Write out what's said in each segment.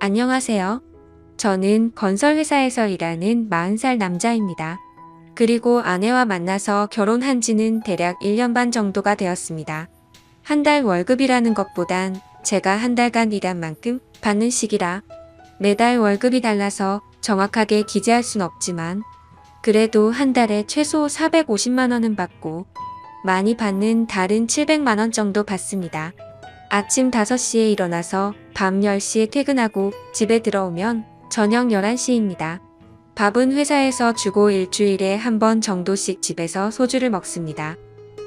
안녕하세요. 저는 건설회사에서 일하는 40살 남자입니다. 그리고 아내와 만나서 결혼한 지는 대략 1년 반 정도가 되었습니다. 한 달 월급이라는 것보단 제가 한 달간 일한 만큼 받는 시기라 매달 월급이 달라서 정확하게 기재할 순 없지만 그래도 한 달에 최소 450만 원은 받고 많이 받는 달은 700만 원 정도 받습니다. 아침 5시에 일어나서 밤 10시에 퇴근하고 집에 들어오면 저녁 11시입니다. 밥은 회사에서 주고 일주일에 한 번 정도씩 집에서 소주를 먹습니다.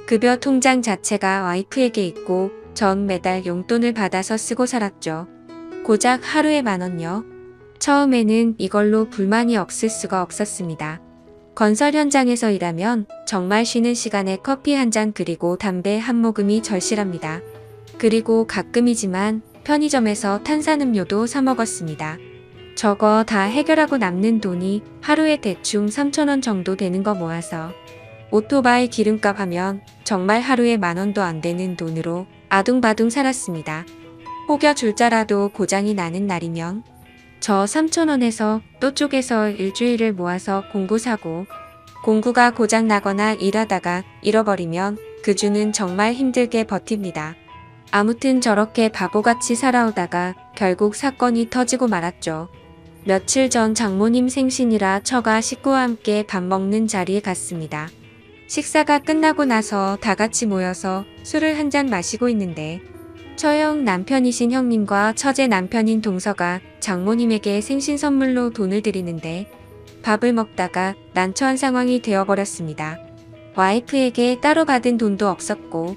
급여 통장 자체가 와이프에게 있고 전 매달 용돈을 받아서 쓰고 살았죠. 고작 하루에 10,000원요. 처음에는 이걸로 불만이 없을 수가 없었습니다. 건설 현장에서 일하면 정말 쉬는 시간에 커피 한 잔 그리고 담배 한 모금이 절실합니다. 그리고 가끔이지만 편의점에서 탄산음료도 사 먹었습니다. 저거 다 해결하고 남는 돈이 하루에 대충 3,000원 정도 되는 거 모아서 오토바이 기름값 하면 정말 하루에 10,000원도 안 되는 돈으로 아둥바둥 살았습니다. 혹여 줄자라도 고장이 나는 날이면 저 3,000원에서 또 쪼개서 일주일을 모아서 공구 사고 공구가 고장 나거나 일하다가 잃어버리면 그 주는 정말 힘들게 버팁니다. 아무튼 저렇게 바보같이 살아오다가 결국 사건이 터지고 말았죠. 며칠 전 장모님 생신이라 처가 식구와 함께 밥 먹는 자리에 갔습니다. 식사가 끝나고 나서 다 같이 모여서 술을 한 잔 마시고 있는데 처형 남편이신 형님과 처제 남편인 동서가 장모님에게 생신 선물로 돈을 드리는데 밥을 먹다가 난처한 상황이 되어버렸습니다. 와이프에게 따로 받은 돈도 없었고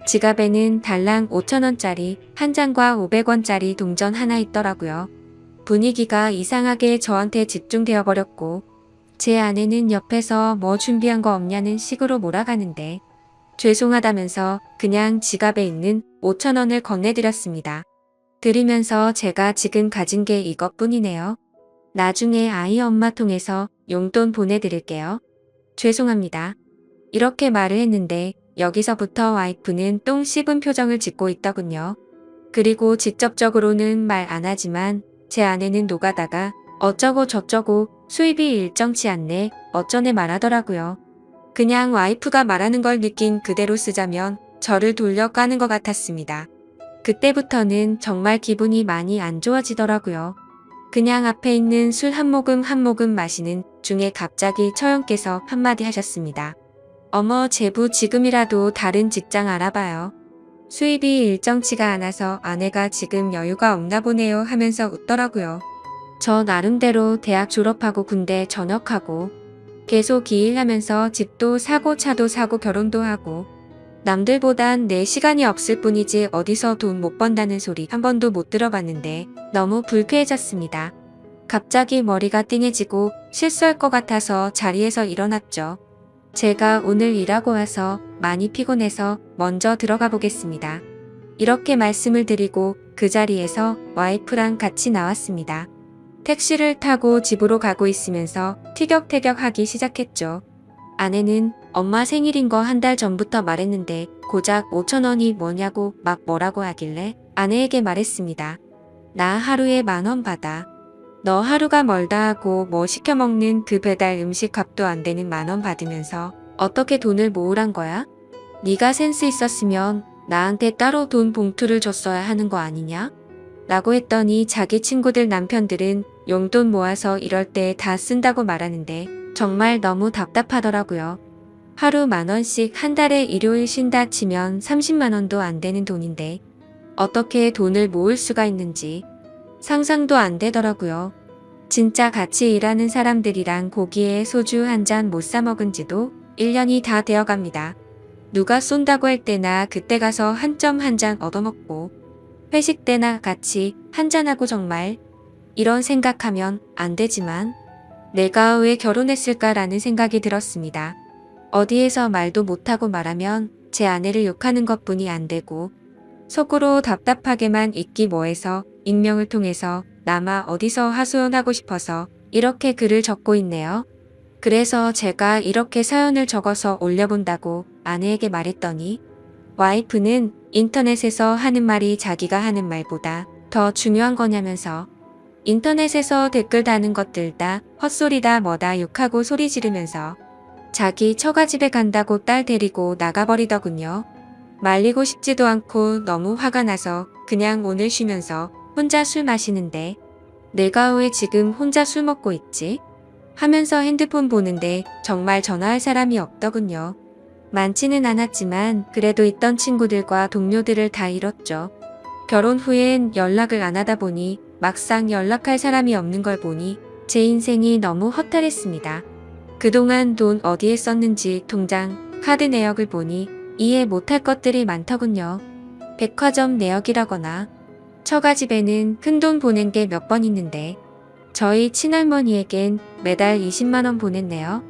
지갑에는 달랑 5,000원짜리 한 장과 500원짜리 동전 하나 있더라고요. 분위기가 이상하게 저한테 집중되어 버렸고 제 아내는 옆에서 뭐 준비한 거 없냐는 식으로 몰아가는데 죄송하다면서 그냥 지갑에 있는 5,000원을 건네드렸습니다. 드리면서 제가 지금 가진 게 이것뿐이네요. 나중에 아이 엄마 통해서 용돈 보내드릴게요. 죄송합니다. 이렇게 말을 했는데 여기서부터 와이프는 똥 씹은 표정을 짓고 있더군요. 그리고 직접적으로는 말 안 하지만 제 아내는 노가다가 어쩌고 저쩌고 수입이 일정치 않네 어쩌네 말하더라고요. 그냥 와이프가 말하는 걸 느낀 그대로 쓰자면 저를 돌려까는 것 같았습니다. 그때부터는 정말 기분이 많이 안 좋아지더라고요. 그냥 앞에 있는 술 한 모금 한 모금 마시는 중에 갑자기 처형께서 한마디 하셨습니다. 어머 제부 지금이라도 다른 직장 알아봐요. 수입이 일정치가 않아서 아내가 지금 여유가 없나 보네요 하면서 웃더라고요. 저 나름대로 대학 졸업하고 군대 전역하고 계속 일하면서 집도 사고 차도 사고 결혼도 하고 남들보단 내 시간이 없을 뿐이지 어디서 돈 못 번다는 소리 한 번도 못 들어봤는데 너무 불쾌해졌습니다. 갑자기 머리가 띵해지고 실수할 것 같아서 자리에서 일어났죠. 제가 오늘 일하고 와서 많이 피곤해서 먼저 들어가 보겠습니다. 이렇게 말씀을 드리고 그 자리에서 와이프랑 같이 나왔습니다. 택시를 타고 집으로 가고 있으면서 티격태격 하기 시작했죠. 아내는 엄마 생일인 거 한 달 전부터 말했는데 고작 5,000원이 뭐냐고 막 뭐라고 하길래 아내에게 말했습니다. 나 하루에 10,000원 받아. 너 하루가 멀다 하고 뭐 시켜먹는 그 배달 음식 값도 안 되는 10,000원 받으면서 어떻게 돈을 모으란 거야? 네가 센스 있었으면 나한테 따로 돈 봉투를 줬어야 하는 거 아니냐? 라고 했더니 자기 친구들 남편들은 용돈 모아서 이럴 때 다 쓴다고 말하는데 정말 너무 답답하더라고요. 하루 10,000원씩 한 달에 일요일 쉰다 치면 30만 원도 안 되는 돈인데 어떻게 돈을 모을 수가 있는지 상상도 안 되더라고요. 진짜 같이 일하는 사람들이랑 고기에 소주 한 잔 못 사 먹은 지도 1년이 다 되어갑니다. 누가 쏜다고 할 때나 그때 가서 한 점 한 잔 얻어먹고 회식 때나 같이 한잔하고 정말 이런 생각하면 안 되지만 내가 왜 결혼했을까라는 생각이 들었습니다. 어디에서 말도 못하고 말하면 제 아내를 욕하는 것뿐이 안 되고 속으로 답답하게만 있기 뭐해서 익명을 통해서 남아 어디서 하소연하고 싶어서 이렇게 글을 적고 있네요. 그래서 제가 이렇게 사연을 적어서 올려본다고 아내에게 말했더니 와이프는 인터넷에서 하는 말이 자기가 하는 말보다 더 중요한 거냐면서 인터넷에서 댓글 다는 것들 다 헛소리다 뭐다 욕하고 소리 지르면서 자기 처가집에 간다고 딸 데리고 나가버리더군요. 말리고 싶지도 않고 너무 화가 나서 그냥 오늘 쉬면서 혼자 술 마시는데 내가 왜 지금 혼자 술 먹고 있지? 하면서 핸드폰 보는데 정말 전화할 사람이 없더군요. 많지는 않았지만 그래도 있던 친구들과 동료들을 다 잃었죠. 결혼 후엔 연락을 안 하다 보니 막상 연락할 사람이 없는 걸 보니 제 인생이 너무 허탈했습니다. 그동안 돈 어디에 썼는지 통장, 카드 내역을 보니 이해 못할 것들이 많더군요. 백화점 내역이라거나 처가집에는 큰돈 보낸 게 몇 번 있는데 저희 친할머니에겐 매달 20만 원 보냈네요.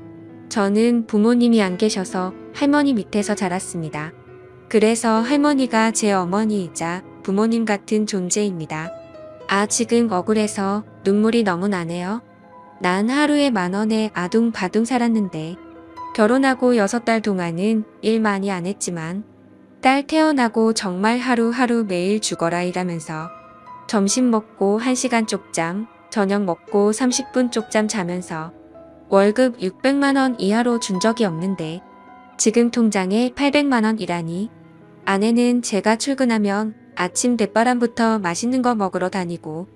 저는 부모님이 안 계셔서 할머니 밑에서 자랐습니다. 그래서 할머니가 제 어머니이자 부모님 같은 존재입니다. 아, 지금 억울해서 눈물이 너무 나네요. 난 하루에 10,000원에 아둥바둥 살았는데 결혼하고 6달 동안은 일 많이 안 했지만 딸 태어나고 정말 하루하루 매일 죽어라 일하면서 점심 먹고 1시간 쪽잠, 저녁 먹고 30분 쪽잠 자면서 월급 600만 원 이하로 준 적이 없는데 지금 통장에 800만 원이라니. 아내는 제가 출근하면 아침 대바람부터 맛있는 거 먹으러 다니고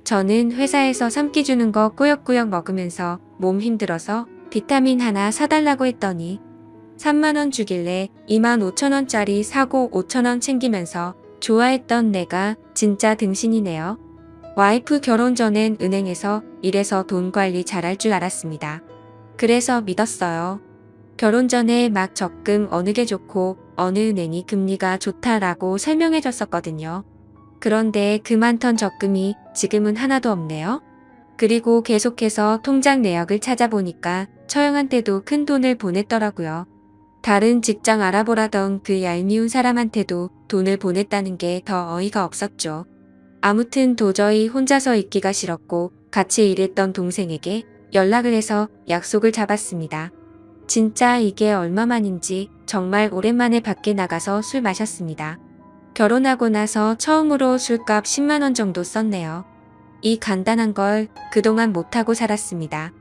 저는 회사에서 3끼 주는 거 꾸역꾸역 먹으면서 몸 힘들어서 비타민 하나 사달라고 했더니 3만 원 주길래 25,000원짜리 사고 5,000원 챙기면서 좋아했던 내가 진짜 등신이네요. 와이프 결혼 전엔 은행에서 일해서 돈 관리 잘할 줄 알았습니다. 그래서 믿었어요. 결혼 전에 막 적금 어느 게 좋고 어느 은행이 금리가 좋다라고 설명해 줬었거든요. 그런데 그 많던 적금이 지금은 하나도 없네요. 그리고 계속해서 통장 내역을 찾아보니까 처형한테도 큰 돈을 보냈더라고요. 다른 직장 알아보라던 그 얄미운 사람한테도 돈을 보냈다는 게 더 어이가 없었죠. 아무튼 도저히 혼자서 있기가 싫었고 같이 일했던 동생에게 연락을 해서 약속을 잡았습니다. 진짜 이게 얼마만인지 정말 오랜만에 밖에 나가서 술 마셨습니다. 결혼하고 나서 처음으로 술값 10만 원 정도 썼네요. 이 간단한 걸 그동안 못하고 살았습니다.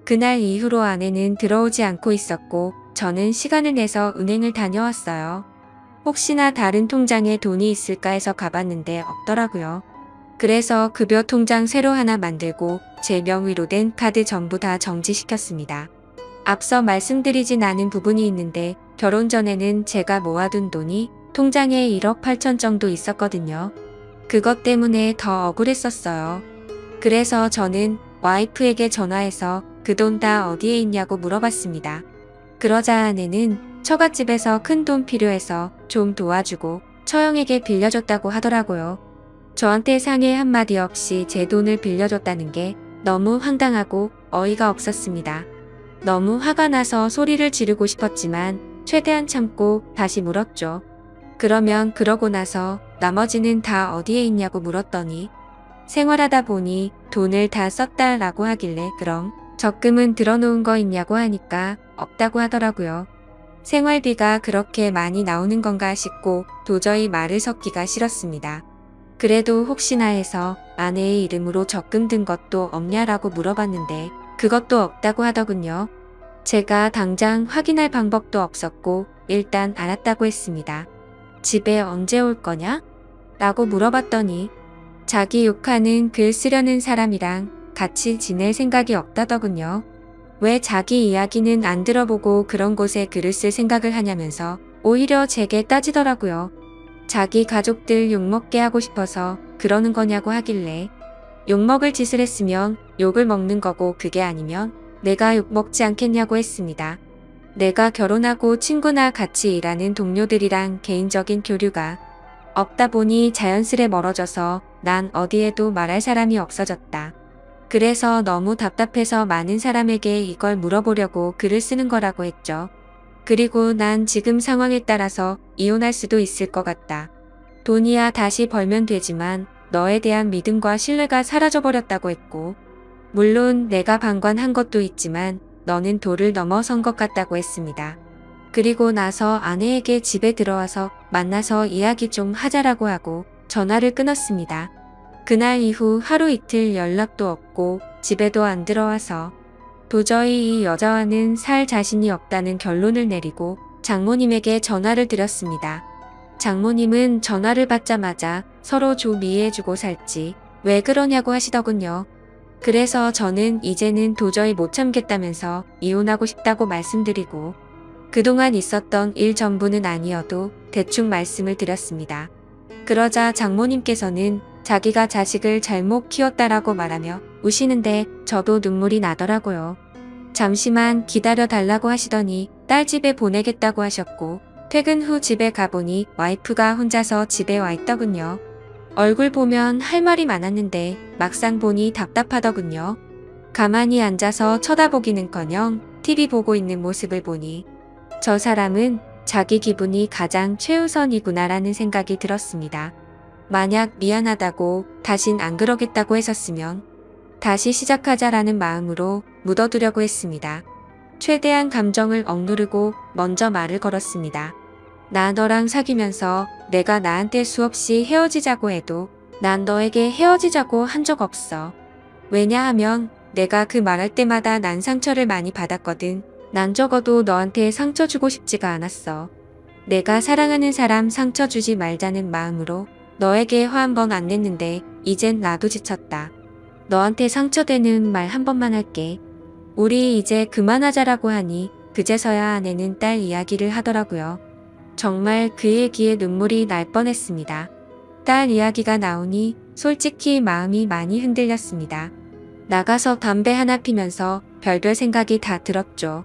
그날 이후로 아내는 들어오지 않고 있었고 저는 시간을 내서 은행을 다녀왔어요. 혹시나 다른 통장에 돈이 있을까 해서 가봤는데 없더라고요. 그래서 급여 통장 새로 하나 만들고 제 명의로 된 카드 전부 다 정지시켰습니다. 앞서 말씀드리진 않은 부분이 있는데 결혼 전에는 제가 모아둔 돈이 통장에 1억 8천 정도 있었거든요. 그것 때문에 더 억울했었어요. 그래서 저는 와이프에게 전화해서 그 돈 다 어디에 있냐고 물어봤습니다. 그러자 아내는 처갓집에서 큰 돈 필요해서 좀 도와주고 처형에게 빌려줬다고 하더라고요. 저한테 상의 한마디 없이 제 돈을 빌려줬다는 게 너무 황당하고 어이가 없었습니다. 너무 화가 나서 소리를 지르고 싶었지만 최대한 참고 다시 물었죠. 그러면 그러고 나서 나머지는 다 어디에 있냐고 물었더니 생활하다 보니 돈을 다 썼다라고 하길래 그럼 적금은 들어놓은 거 있냐고 하니까 없다고 하더라고요. 생활비가 그렇게 많이 나오는 건가 싶고 도저히 말을 섞기가 싫었습니다. 그래도 혹시나 해서 아내의 이름으로 적금 든 것도 없냐라고 물어봤는데 그것도 없다고 하더군요. 제가 당장 확인할 방법도 없었고 일단 알았다고 했습니다. 집에 언제 올 거냐? 라고 물어봤더니 자기 욕하는 글 쓰려는 사람이랑 같이 지낼 생각이 없다더군요. 왜 자기 이야기는 안 들어보고 그런 곳에 글을 쓸 생각을 하냐면서 오히려 제게 따지더라고요. 자기 가족들 욕먹게 하고 싶어서 그러는 거냐고 하길래 욕먹을 짓을 했으면 욕을 먹는 거고 그게 아니면 내가 욕먹지 않겠냐고 했습니다. 내가 결혼하고 친구나 같이 일하는 동료들이랑 개인적인 교류가 없다 보니 자연스레 멀어져서 난 어디에도 말할 사람이 없어졌다. 그래서 너무 답답해서 많은 사람에게 이걸 물어보려고 글을 쓰는 거라고 했죠. 그리고 난 지금 상황에 따라서 이혼할 수도 있을 것 같다. 돈이야 다시 벌면 되지만 너에 대한 믿음과 신뢰가 사라져버렸다고 했고 물론 내가 방관한 것도 있지만 너는 도를 넘어선 것 같다고 했습니다. 그리고 나서 아내에게 집에 들어와서 만나서 이야기 좀 하자라고 하고 전화를 끊었습니다. 그날 이후 하루 이틀 연락도 없고 집에도 안 들어와서 도저히 이 여자와는 살 자신이 없다는 결론을 내리고 장모님에게 전화를 드렸습니다. 장모님은 전화를 받자마자 서로 좀 이해해주고 살지 왜 그러냐고 하시더군요. 그래서 저는 이제는 도저히 못 참겠다면서 이혼하고 싶다고 말씀드리고 그동안 있었던 일 전부는 아니어도 대충 말씀을 드렸습니다. 그러자 장모님께서는 자기가 자식을 잘못 키웠다라고 말하며 우시는데 저도 눈물이 나더라고요. 잠시만 기다려 달라고 하시더니 딸 집에 보내겠다고 하셨고 퇴근 후 집에 가보니 와이프가 혼자서 집에 와 있더군요. 얼굴 보면 할 말이 많았는데 막상 보니 답답하더군요. 가만히 앉아서 쳐다보기는커녕 TV 보고 있는 모습을 보니 저 사람은 자기 기분이 가장 최우선이구나라는 생각이 들었습니다. 만약 미안하다고 다신 안 그러겠다고 했었으면 다시 시작하자라는 마음으로 묻어두려고 했습니다. 최대한 감정을 억누르고 먼저 말을 걸었습니다. 나 너랑 사귀면서 내가 나한테 수없이 헤어지자고 해도 난 너에게 헤어지자고 한 적 없어. 왜냐하면 내가 그 말할 때마다 난 상처를 많이 받았거든. 난 적어도 너한테 상처 주고 싶지가 않았어. 내가 사랑하는 사람 상처 주지 말자는 마음으로 너에게 화 한 번 안 냈는데 이젠 나도 지쳤다. 너한테 상처되는 말 한 번만 할게. 우리 이제 그만하자라고 하니 그제서야 아내는 딸 이야기를 하더라고요. 정말 그 얘기에 눈물이 날 뻔했습니다. 딸 이야기가 나오니 솔직히 마음이 많이 흔들렸습니다. 나가서 담배 하나 피면서 별별 생각이 다 들었죠.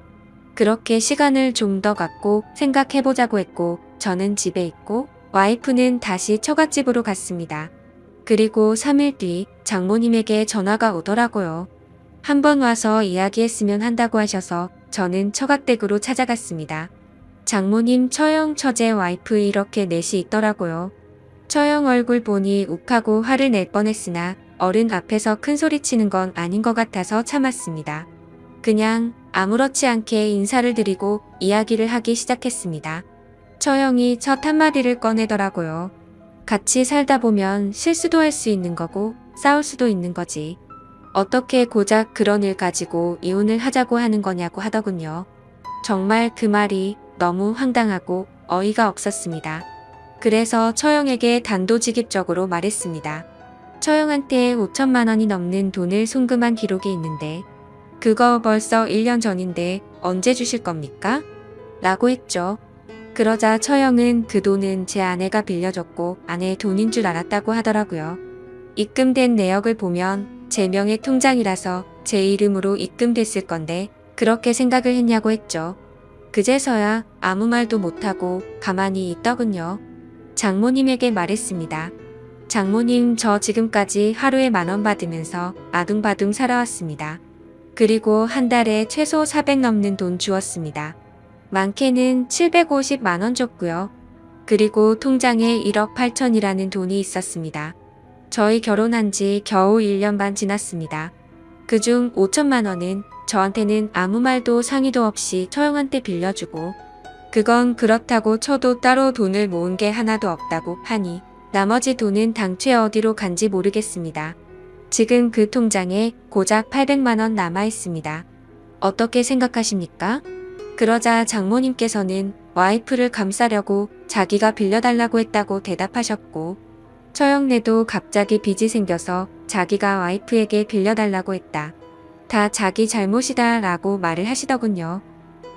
그렇게 시간을 좀 더 갖고 생각해보자고 했고 저는 집에 있고 와이프는 다시 처갓집으로 갔습니다. 그리고 3일 뒤 장모님에게 전화가 오더라고요. 한번 와서 이야기했으면 한다고 하셔서 저는 처갓댁으로 찾아갔습니다. 장모님 처형 처제 와이프 이렇게 넷이 있더라고요. 처형 얼굴 보니 욱하고 화를 낼 뻔했으나 어른 앞에서 큰 소리 치는 건 아닌 것 같아서 참았습니다. 그냥 아무렇지 않게 인사를 드리고 이야기를 하기 시작했습니다. 처형이 첫 한마디를 꺼내더라고요. 같이 살다 보면 실수도 할 수 있는 거고 싸울 수도 있는 거지. 어떻게 고작 그런 일 가지고 이혼을 하자고 하는 거냐고 하더군요. 정말 그 말이 너무 황당하고 어이가 없었습니다. 그래서 처형에게 단도직입적으로 말했습니다. 처형한테 5천만 원이 넘는 돈을 송금한 기록이 있는데 그거 벌써 1년 전인데 언제 주실 겁니까? 라고 했죠. 그러자 처형은 그 돈은 제 아내가 빌려줬고 아내의 돈인 줄 알았다고 하더라고요. 입금된 내역을 보면 제 명의 통장이라서 제 이름으로 입금됐을 건데 그렇게 생각을 했냐고 했죠. 그제서야 아무 말도 못하고 가만히 있더군요. 장모님에게 말했습니다. 장모님 저 지금까지 하루에 10,000원 받으면서 아둥바둥 살아왔습니다. 그리고 한 달에 최소 400 넘는 돈 주었습니다. 많게는 750만 원 줬고요. 그리고 통장에 1억 8천이라는 돈이 있었습니다. 저희 결혼한 지 겨우 1년 반 지났습니다. 그중 5천만 원은 저한테는 아무 말도 상의도 없이 처형한테 빌려주고 그건 그렇다고 쳐도 따로 돈을 모은 게 하나도 없다고 하니 나머지 돈은 당최 어디로 간지 모르겠습니다. 지금 그 통장에 고작 800만 원 남아 있습니다. 어떻게 생각하십니까? 그러자 장모님께서는 와이프를 감싸려고 자기가 빌려달라고 했다고 대답하셨고 처형네도 갑자기 빚이 생겨서 자기가 와이프에게 빌려달라고 했다. 다 자기 잘못이다 라고 말을 하시더군요.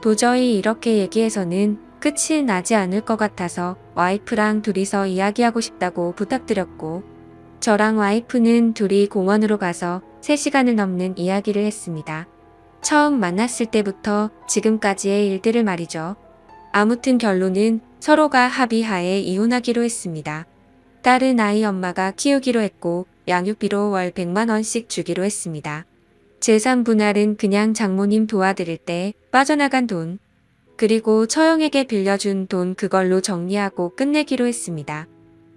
도저히 이렇게 얘기해서는 끝이 나지 않을 것 같아서 와이프랑 둘이서 이야기하고 싶다고 부탁드렸고 저랑 와이프는 둘이 공원으로 가서 3시간을 넘는 이야기를 했습니다. 처음 만났을 때부터 지금까지의 일들을 말이죠. 아무튼 결론은 서로가 합의하에 이혼하기로 했습니다. 딸은 아이 엄마가 키우기로 했고 양육비로 월 100만 원씩 주기로 했습니다. 재산 분할은 그냥 장모님 도와드릴 때 빠져나간 돈, 그리고 처형에게 빌려준 돈 그걸로 정리하고 끝내기로 했습니다.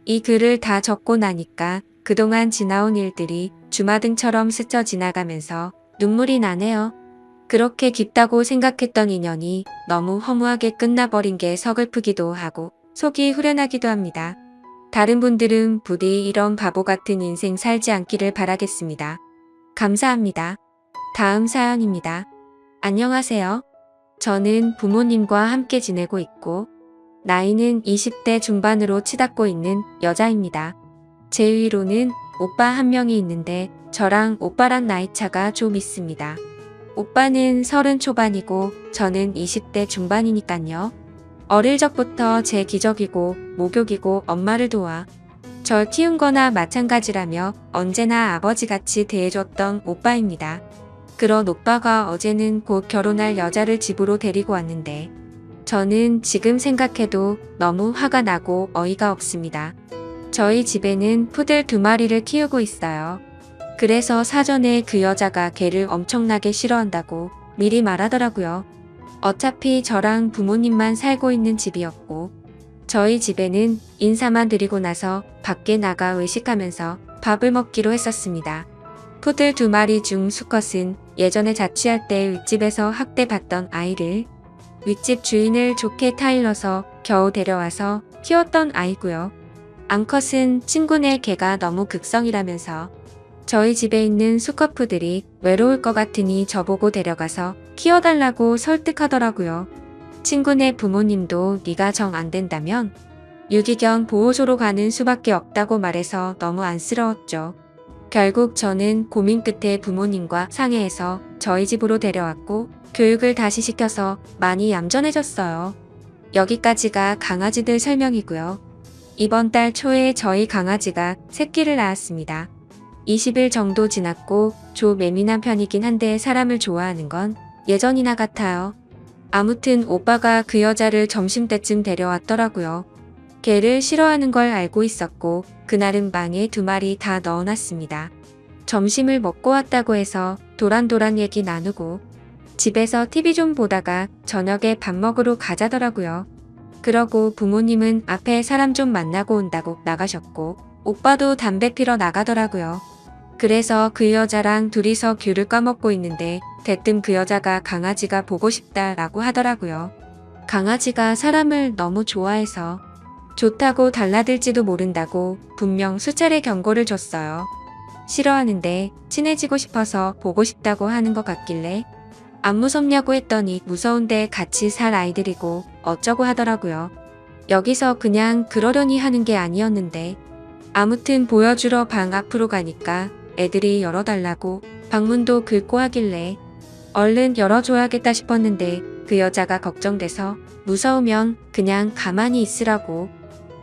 이 글을 다 적고 나니까 그동안 지나온 일들이 주마등처럼 스쳐 지나가면서 눈물이 나네요. 그렇게 깊다고 생각했던 인연이 너무 허무하게 끝나버린 게 서글프기도 하고 속이 후련하기도 합니다. 다른 분들은 부디 이런 바보 같은 인생 살지 않기를 바라겠습니다. 감사합니다. 다음 사연입니다. 안녕하세요. 저는 부모님과 함께 지내고 있고 나이는 20대 중반으로 치닫고 있는 여자입니다. 제 위로는 오빠 한 명이 있는데 저랑 오빠랑 나이 차가 좀 있습니다. 오빠는 30 초반이고 저는 20대 중반이니깐요. 어릴 적부터 제 기적이고 목욕이고 엄마를 도와 절 키운 거나 마찬가지라며 언제나 아버지같이 대해줬던 오빠입니다. 그런 오빠가 어제는 곧 결혼할 여자를 집으로 데리고 왔는데 저는 지금 생각해도 너무 화가 나고 어이가 없습니다. 저희 집에는 푸들 2마리를 키우고 있어요. 그래서 사전에 그 여자가 개를 엄청나게 싫어한다고 미리 말하더라고요. 어차피 저랑 부모님만 살고 있는 집이었고 저희 집에는 인사만 드리고 나서 밖에 나가 외식하면서 밥을 먹기로 했었습니다. 푸들 2마리 중 수컷은 예전에 자취할 때 윗집에서 학대받던 아이를 윗집 주인을 좋게 타일러서 겨우 데려와서 키웠던 아이고요. 암컷은 친구네 개가 너무 극성이라면서 저희 집에 있는 수컷 푸들이 외로울 것 같으니 저보고 데려가서 키워달라고 설득하더라고요. 친구네 부모님도 네가 정 안 된다면 유기견 보호소로 가는 수밖에 없다고 말해서 너무 안쓰러웠죠. 결국 저는 고민 끝에 부모님과 상의해서 저희 집으로 데려왔고 교육을 다시 시켜서 많이 얌전해졌어요. 여기까지가 강아지들 설명이고요. 이번 달 초에 저희 강아지가 새끼를 낳았습니다. 20일 정도 지났고 좀 예민한 편이긴 한데 사람을 좋아하는 건 예전이나 같아요. 아무튼 오빠가 그 여자를 점심때쯤 데려왔더라고요. 개를 싫어하는 걸 알고 있었고 그날은 방에 2마리 다 넣어놨습니다. 점심을 먹고 왔다고 해서 도란도란 얘기 나누고 집에서 TV 좀 보다가 저녁에 밥 먹으러 가자더라고요. 그러고 부모님은 앞에 사람 좀 만나고 온다고 나가셨고 오빠도 담배 피러 나가더라고요. 그래서 그 여자랑 둘이서 귤을 까먹고 있는데 대뜸 그 여자가 강아지가 보고 싶다라고 하더라고요. 강아지가 사람을 너무 좋아해서 좋다고 달라들지도 모른다고 분명 수차례 경고를 줬어요. 싫어하는데 친해지고 싶어서 보고 싶다고 하는 것 같길래 안 무섭냐고 했더니 무서운데 같이 살 아이들이고 어쩌고 하더라고요. 여기서 그냥 그러려니 하는 게 아니었는데 아무튼 보여주러 방 앞으로 가니까 애들이 열어달라고 방문도 긁고 하길래 얼른 열어줘야겠다 싶었는데 그 여자가 걱정돼서 무서우면 그냥 가만히 있으라고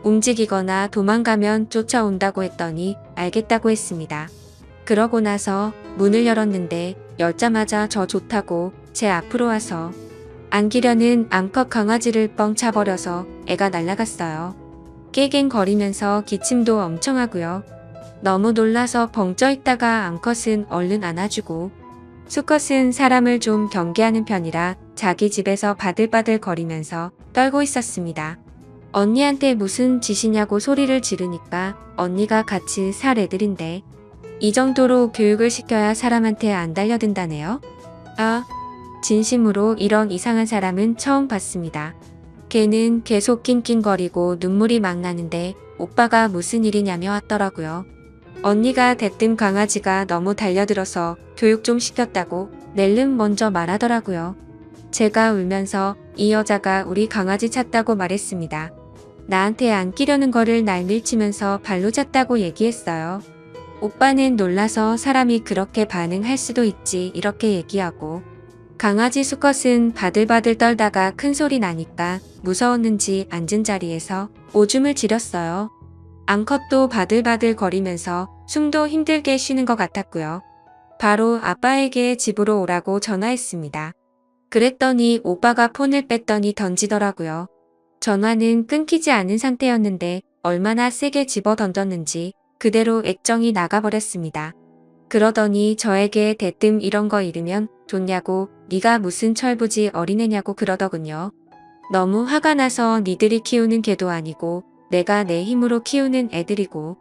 움직이거나 도망가면 쫓아온다고 했더니 알겠다고 했습니다. 그러고 나서 문을 열었는데 열자마자 저 좋다고 제 앞으로 와서 안기려는 암컷 강아지를 뻥 차버려서 애가 날아갔어요. 깨갱거리면서 기침도 엄청 하고요. 너무 놀라서 벙쪄 있다가 암컷은 얼른 안아주고 수컷은 사람을 좀 경계하는 편이라 자기 집에서 바들바들 거리면서 떨고 있었습니다. 언니한테 무슨 짓이냐고 소리를 지르니까 언니가 같이 살 애들인데 이 정도로 교육을 시켜야 사람한테 안 달려든다네요. 아, 진심으로 이런 이상한 사람은 처음 봤습니다. 걔는 계속 낑낑거리고 눈물이 막 나는데 오빠가 무슨 일이냐며 왔더라고요. 언니가 대뜸 강아지가 너무 달려들어서 교육 좀 시켰다고 낼름 먼저 말하더라고요. 제가 울면서 이 여자가 우리 강아지 찾다고 말했습니다. 나한테 안기려는 거를 날 밀치면서 발로 찼다고 얘기했어요. 오빠는 놀라서 사람이 그렇게 반응할 수도 있지 이렇게 얘기하고 강아지 수컷은 바들바들 떨다가 큰 소리 나니까 무서웠는지 앉은 자리에서 오줌을 지렸어요. 암컷도 바들바들 거리면서 숨도 힘들게 쉬는 것 같았고요. 바로 아빠에게 집으로 오라고 전화했습니다. 그랬더니 오빠가 폰을 뺐더니 던지더라고요. 전화는 끊기지 않은 상태였는데 얼마나 세게 집어 던졌는지 그대로 액정이 나가버렸습니다. 그러더니 저에게 대뜸 이런 거 잃으면 좋냐고 네가 무슨 철부지 어린애냐고 그러더군요. 너무 화가 나서 니들이 키우는 개도 아니고 내가 내 힘으로 키우는 애들이고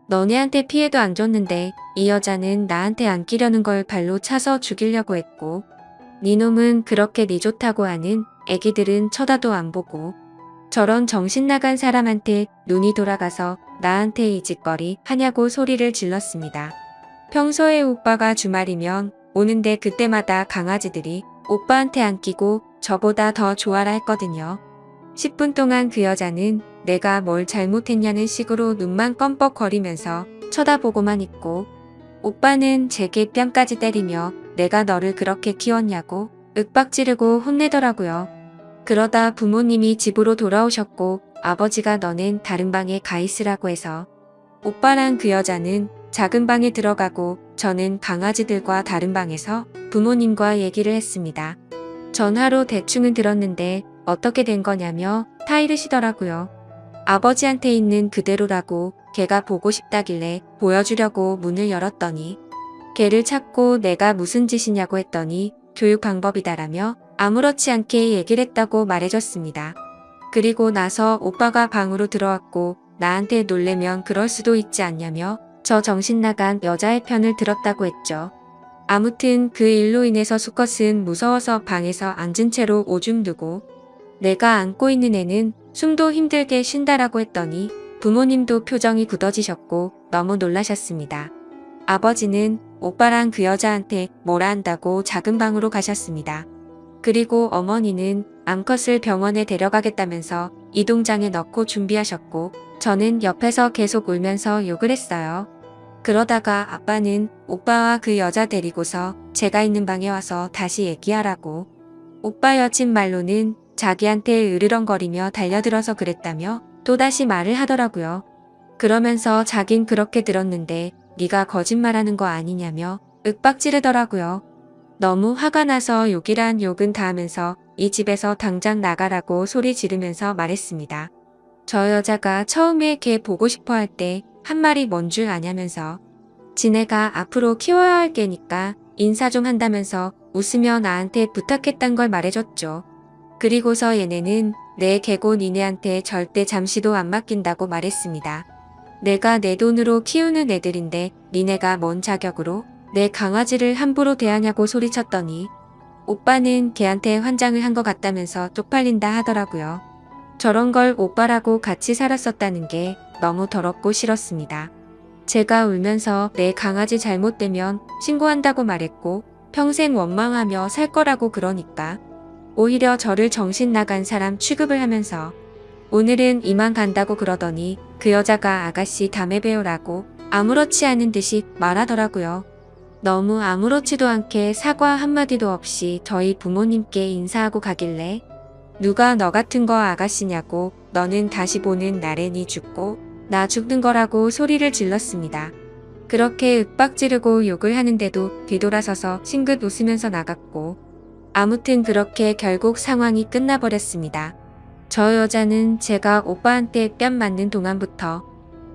너네한테 피해도 안 줬는데 이 여자는 나한테 안기려는 걸 발로 차서 죽이려고 했고 니놈은 그렇게 니 좋다고 하는 애기들은 쳐다도 안 보고 저런 정신 나간 사람한테 눈이 돌아가서 나한테 이 짓거리 하냐고 소리를 질렀습니다. 평소에 오빠가 주말이면 오는데 그때마다 강아지들이 오빠한테 안기고 저보다 더 좋아라 했거든요. 10분 동안 그 여자는 내가 뭘 잘못했냐는 식으로 눈만 껌뻑거리면서 쳐다보고만 있고, 오빠는 제게 뺨까지 때리며 내가 너를 그렇게 키웠냐고 윽박지르고 혼내더라고요. 그러다 부모님이 집으로 돌아오셨고 아버지가 너는 다른 방에 가 있으라고 해서 오빠랑 그 여자는 작은 방에 들어가고 저는 강아지들과 다른 방에서 부모님과 얘기를 했습니다. 전화로 대충은 들었는데 어떻게 된 거냐며 타이르시더라고요. 아버지한테 있는 그대로라고 걔가 보고 싶다길래 보여주려고 문을 열었더니 걔를 찾고 내가 무슨 짓이냐고 했더니 교육 방법이다라며 아무렇지 않게 얘기를 했다고 말해줬습니다. 그리고 나서 오빠가 방으로 들어왔고 나한테 놀래면 그럴 수도 있지 않냐며 저 정신 나간 여자의 편을 들었다고 했죠. 아무튼 그 일로 인해서 수컷은 무서워서 방에서 앉은 채로 오줌 누고 내가 안고 있는 애는 숨도 힘들게 쉰다라고 했더니 부모님도 표정이 굳어지셨고 너무 놀라셨습니다. 아버지는 오빠랑 그 여자한테 뭐라 한다고 작은 방으로 가셨습니다. 그리고 어머니는 암컷을 병원에 데려가겠다면서 이동장에 넣고 준비하셨고 저는 옆에서 계속 울면서 욕을 했어요. 그러다가 아빠는 오빠와 그 여자 데리고서 제가 있는 방에 와서 다시 얘기하라고. 오빠 여친 말로는 자기한테 으르렁거리며 달려들어서 그랬다며 또다시 말을 하더라고요. 그러면서 자긴 그렇게 들었는데 네가 거짓말하는 거 아니냐며 윽박지르더라고요. 너무 화가 나서 욕이란 욕은 다 하면서 이 집에서 당장 나가라고 소리 지르면서 말했습니다. 저 여자가 처음에 걔 보고 싶어 할 때 한 말이 뭔 줄 아냐면서 지네가 앞으로 키워야 할 개니까 인사 좀 한다면서 웃으며 나한테 부탁했단 걸 말해줬죠. 그리고서 얘네는 내 개고 니네한테 절대 잠시도 안 맡긴다고 말했습니다. 내가 내 돈으로 키우는 애들인데 니네가 뭔 자격으로 내 강아지를 함부로 대하냐고 소리쳤더니 오빠는 걔한테 환장을 한 것 같다면서 쪽팔린다 하더라고요. 저런 걸 오빠라고 같이 살았었다는 게 너무 더럽고 싫었습니다. 제가 울면서 내 강아지 잘못되면 신고한다고 말했고 평생 원망하며 살 거라고 그러니까 오히려 저를 정신 나간 사람 취급을 하면서 오늘은 이만 간다고 그러더니 그 여자가 아가씨 다음에 봬요라고 아무렇지 않은 듯이 말하더라고요. 너무 아무렇지도 않게 사과 한마디도 없이 저희 부모님께 인사하고 가길래 누가 너 같은 거 아가씨냐고 너는 다시 보는 날엔이 죽고 나 죽는 거라고 소리를 질렀습니다. 그렇게 윽박지르고 욕을 하는데도 뒤돌아서서 싱긋 웃으면서 나갔고 아무튼 그렇게 결국 상황이 끝나버렸습니다. 저 여자는 제가 오빠한테 뺨 맞는 동안부터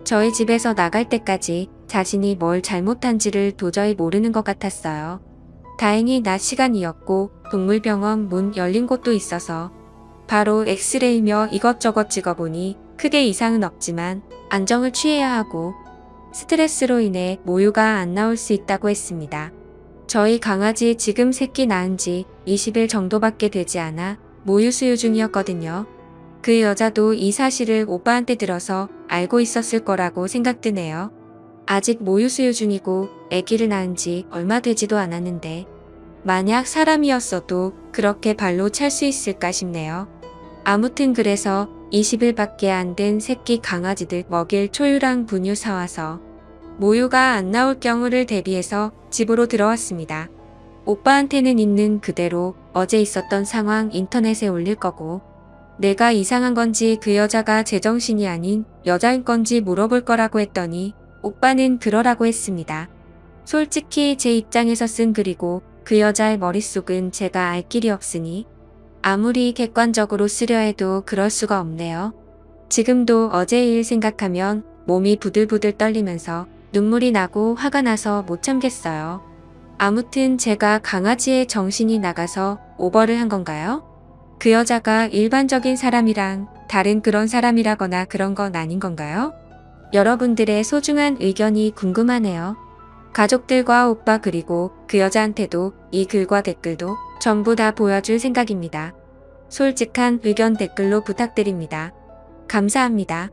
저희 집에서 나갈 때까지 자신이 뭘 잘못한지를 도저히 모르는 것 같았어요. 다행히 낮 시간이었고 동물병원 문 열린 곳도 있어서 바로 엑스레이며 이것저것 찍어보니 크게 이상은 없지만 안정을 취해야 하고 스트레스로 인해 모유가 안 나올 수 있다고 했습니다. 저희 강아지 지금 새끼 낳은 지 20일 정도밖에 되지 않아 모유 수유 중이었거든요. 그 여자도 이 사실을 오빠한테 들어서 알고 있었을 거라고 생각드네요. 아직 모유 수유 중이고 아기를 낳은 지 얼마 되지도 않았는데 만약 사람이었어도 그렇게 발로 찰 수 있을까 싶네요. 아무튼 그래서 20일밖에 안 된 새끼 강아지들 먹일 초유랑 분유 사와서 모유가 안 나올 경우를 대비해서 집으로 들어왔습니다. 오빠한테는 있는 그대로 어제 있었던 상황 인터넷에 올릴 거고 내가 이상한 건지 그 여자가 제정신이 아닌 여자인 건지 물어볼 거라고 했더니 오빠는 그러라고 했습니다. 솔직히 제 입장에서 쓴 글이고 그 여자의 머릿속은 제가 알 길이 없으니 아무리 객관적으로 쓰려 해도 그럴 수가 없네요. 지금도 어제 일 생각하면 몸이 부들부들 떨리면서 눈물이 나고 화가 나서 못 참겠어요. 아무튼 제가 강아지의 정신이 나가서 오버를 한 건가요? 그 여자가 일반적인 사람이랑 다른 그런 사람이라거나 그런 건 아닌 건가요? 여러분들의 소중한 의견이 궁금하네요. 가족들과 오빠 그리고 그 여자한테도 이 글과 댓글도 전부 다 보여줄 생각입니다. 솔직한 의견 댓글로 부탁드립니다. 감사합니다.